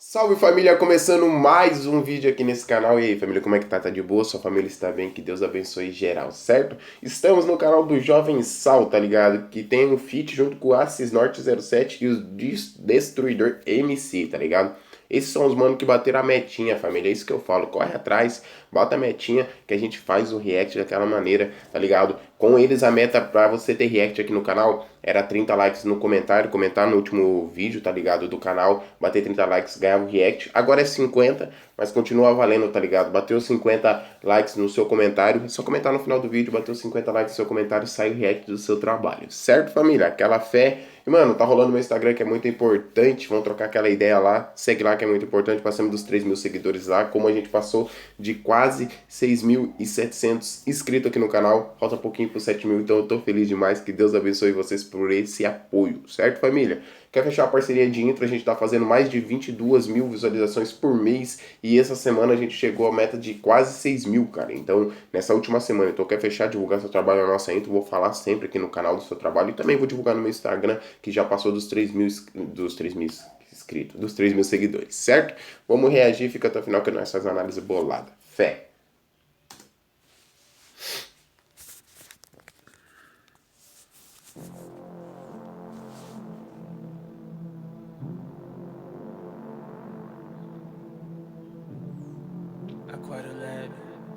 Salve família, começando mais um vídeo aqui nesse canal. E aí família, como é que tá? Tá de boa? Sua família está bem? Que Deus abençoe geral, certo? Estamos no canal do Jovem Sal, tá ligado? Que tem um feat junto com o Assis Norte 07 e o Destruidor MC, tá ligado? Esses são os manos que bateram a metinha, família. É isso que eu falo. Corre atrás, bota a metinha que a gente faz o react daquela maneira, tá ligado? Com eles a meta pra você ter react aqui no canal era 30 likes no comentário, comentar no último vídeo, tá ligado? Do canal, bater 30 likes, ganhava o react. Agora é 50, mas continua valendo, tá ligado? Bateu 50 likes no seu comentário, é só comentar no final do vídeo, bateu 50 likes no seu comentário, sai o react do seu trabalho. Certo, família? Aquela fé. E, mano, tá rolando meu Instagram que é muito importante, vamos trocar aquela ideia lá. Segue lá que é muito importante, passamos dos 3 mil seguidores lá, como a gente passou de quase 6.700 inscritos aqui no canal. Falta um pouquinho pro 7 mil, então eu tô feliz demais, que Deus abençoe vocês por esse apoio, certo, família? Quer fechar a parceria de intro? A gente tá fazendo mais de 22 mil visualizações por mês e essa semana a gente chegou à meta de quase 6 mil, cara. Então, nessa última semana, então quer fechar, divulgar seu trabalho na nossa intro, vou falar sempre aqui no canal do seu trabalho e também vou divulgar no meu Instagram, que já passou dos 3 mil inscritos, dos 3 mil seguidores, certo? Vamos reagir, fica até o final que nós fazemos uma análise bolada. Fé!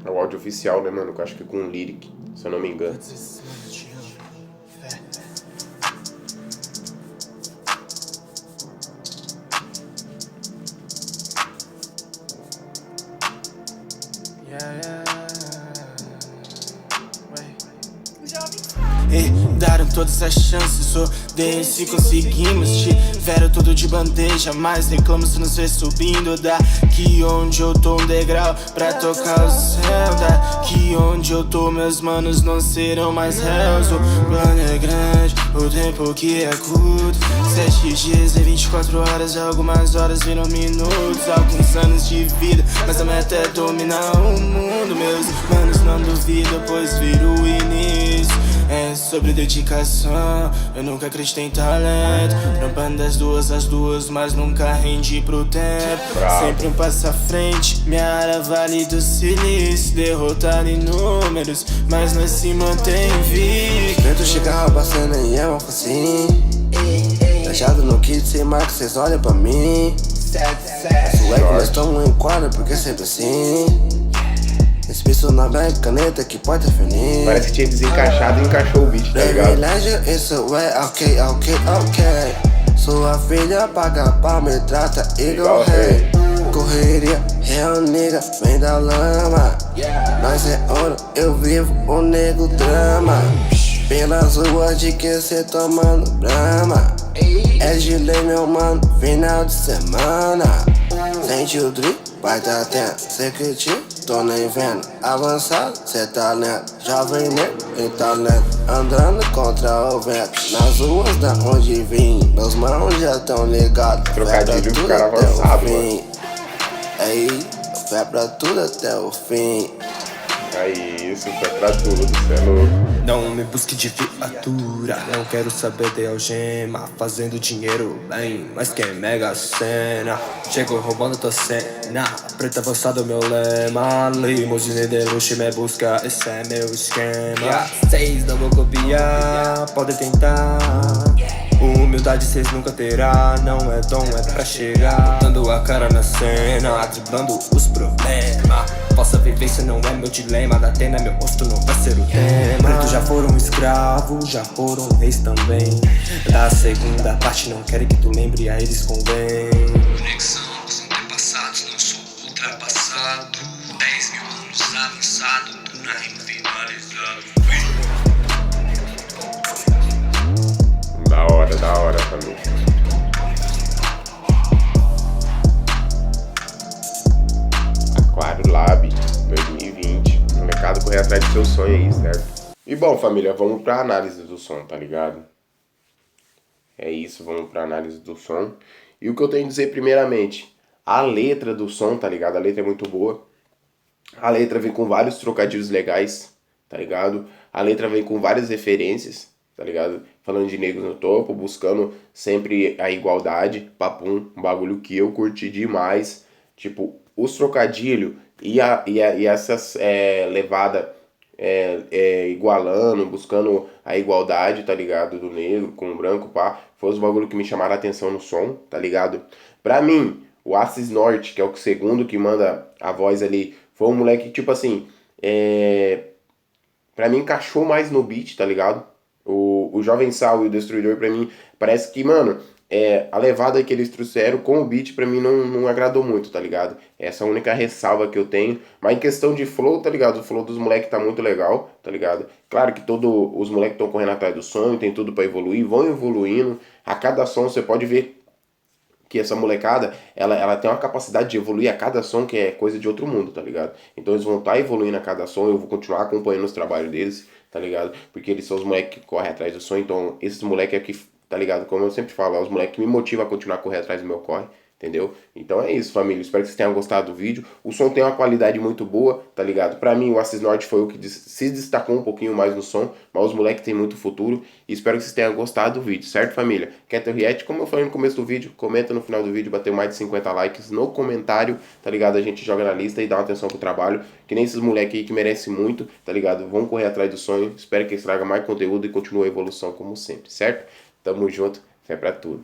É o áudio oficial, né, mano? Que eu acho que é com lyric, se eu não me engano. E deram todas as chances, odeiem se conseguimos. Tiveram tudo de bandeja, mas reclamo se nos vê subindo. Daqui onde eu tô um degrau pra tocar o céu. Daqui onde eu tô meus manos não serão mais réus. O plano é grande, o tempo que é curto. 7 dias e 24 horas, algumas horas viram minutos. Alguns anos de vida, mas a meta é dominar o mundo. Meus manos não duvidam, pois viro o início. É sobre dedicação, eu nunca acreditei em talento. Trampando das duas às duas, mas nunca rendi pro tempo. Sempre um passo à frente, minha área vale do silício. Derrotado em números, mas nós se mantém vivo. Tento chegar a cena e é uma facinho. Deixado no kit sem marca, cês olham pra mim. Swag, nós tamo em quadra porque é sempre assim. Espiço na black, caneta que pode definir. Parece que tinha desencaixado e encaixou o beat, tá ligado? Privilégio, isso é ok. Sua filha paga pau, me trata igual rei. Correria, real nigga, vem da lama. Nós é ouro, eu vivo o nego drama. Pelas ruas de que cê tomando brama. É de lei, meu mano, final de semana. Sente o drip, vai tá atento. Cê critica, tô nem vendo. Avançado, cê tá lento. Jovem negro e talento. Andando contra o vento. Nas ruas da onde vim, meus mãos já tão ligados. Trocadilho pro cara avançado, mano. Aí, fé pra tudo até o fim. Aí, isso foi pra tudo, cê é louco. Não me busque de viatura, não quero saber de algema. Fazendo dinheiro bem, mas que é mega cena. Chego roubando tua cena, preta avançado meu lema. Limousine de luxo me busca, esse é meu esquema. Cês não vou copiar, pode tentar. Humildade cês nunca terá, não é dom, é pra chegar. Botando a cara na cena, driblando os problemas. Vossa vivência não é meu dilema, da Atena meu rosto não vai ser o tema. Pretos já foram escravos, já foram reis também. Da segunda parte não querem que tu lembre, a eles convém. Conexão aos antepassados, não sou ultrapassado. 10 mil anos avançado, tô na rima finalizado. Da hora, família. Aquário Lab 2020. O mercado correr atrás do seu sonho aí, certo? E bom, família, vamos pra análise do som, tá ligado? É isso, vamos pra análise do som. E o que eu tenho a dizer primeiramente, a letra do som, tá ligado? A letra é muito boa. A letra vem com vários trocadilhos legais, tá ligado? A letra vem com várias referências, tá ligado? falando de negros no topo, buscando sempre a igualdade, papum, um bagulho que eu curti demais, tipo, os trocadilhos e essas levada igualando, buscando a igualdade, tá ligado, do negro com o branco, pá, foi os bagulho que me chamaram a atenção no som, tá ligado? Pra mim, o Assis Norte, que é o segundo que manda a voz ali, foi um moleque, tipo assim, pra mim encaixou mais no beat, tá ligado? O Jovem Sal e o Destruidor, pra mim, parece que, mano, a levada que eles trouxeram com o beat, pra mim, não agradou muito, tá ligado? Essa é a única ressalva que eu tenho. Mas em questão de flow, tá ligado? O flow dos moleques tá muito legal, tá ligado? Claro que todos os moleques estão correndo atrás do sonho, tem tudo pra evoluir, vão evoluindo. A cada som você pode ver que essa molecada, ela tem uma capacidade de evoluir a cada som que é coisa de outro mundo, tá ligado? Então eles vão estar evoluindo a cada som, eu vou continuar acompanhando os trabalhos deles, tá ligado? Porque eles são os moleques que correm atrás do som, então esses moleques é que, tá ligado? Como eu sempre falo, é os moleques que me motivam a continuar a correr atrás do meu corre, entendeu? Então é isso, família, espero que vocês tenham gostado do vídeo. O som tem uma qualidade muito boa, tá ligado? Pra mim, o Assis Norte foi o que se destacou um pouquinho mais no som, mas os moleques têm muito futuro e espero que vocês tenham gostado do vídeo, certo, família? Quer ter react? Como eu falei no começo do vídeo, comenta no final do vídeo, bateu mais de 50 likes no comentário, tá ligado? A gente joga na lista e dá uma atenção pro trabalho, que nem esses moleques aí que merecem muito, tá ligado? Vão correr atrás do sonho, espero que eles tragam mais conteúdo e continue a evolução como sempre, certo? Tamo junto, fé pra tudo.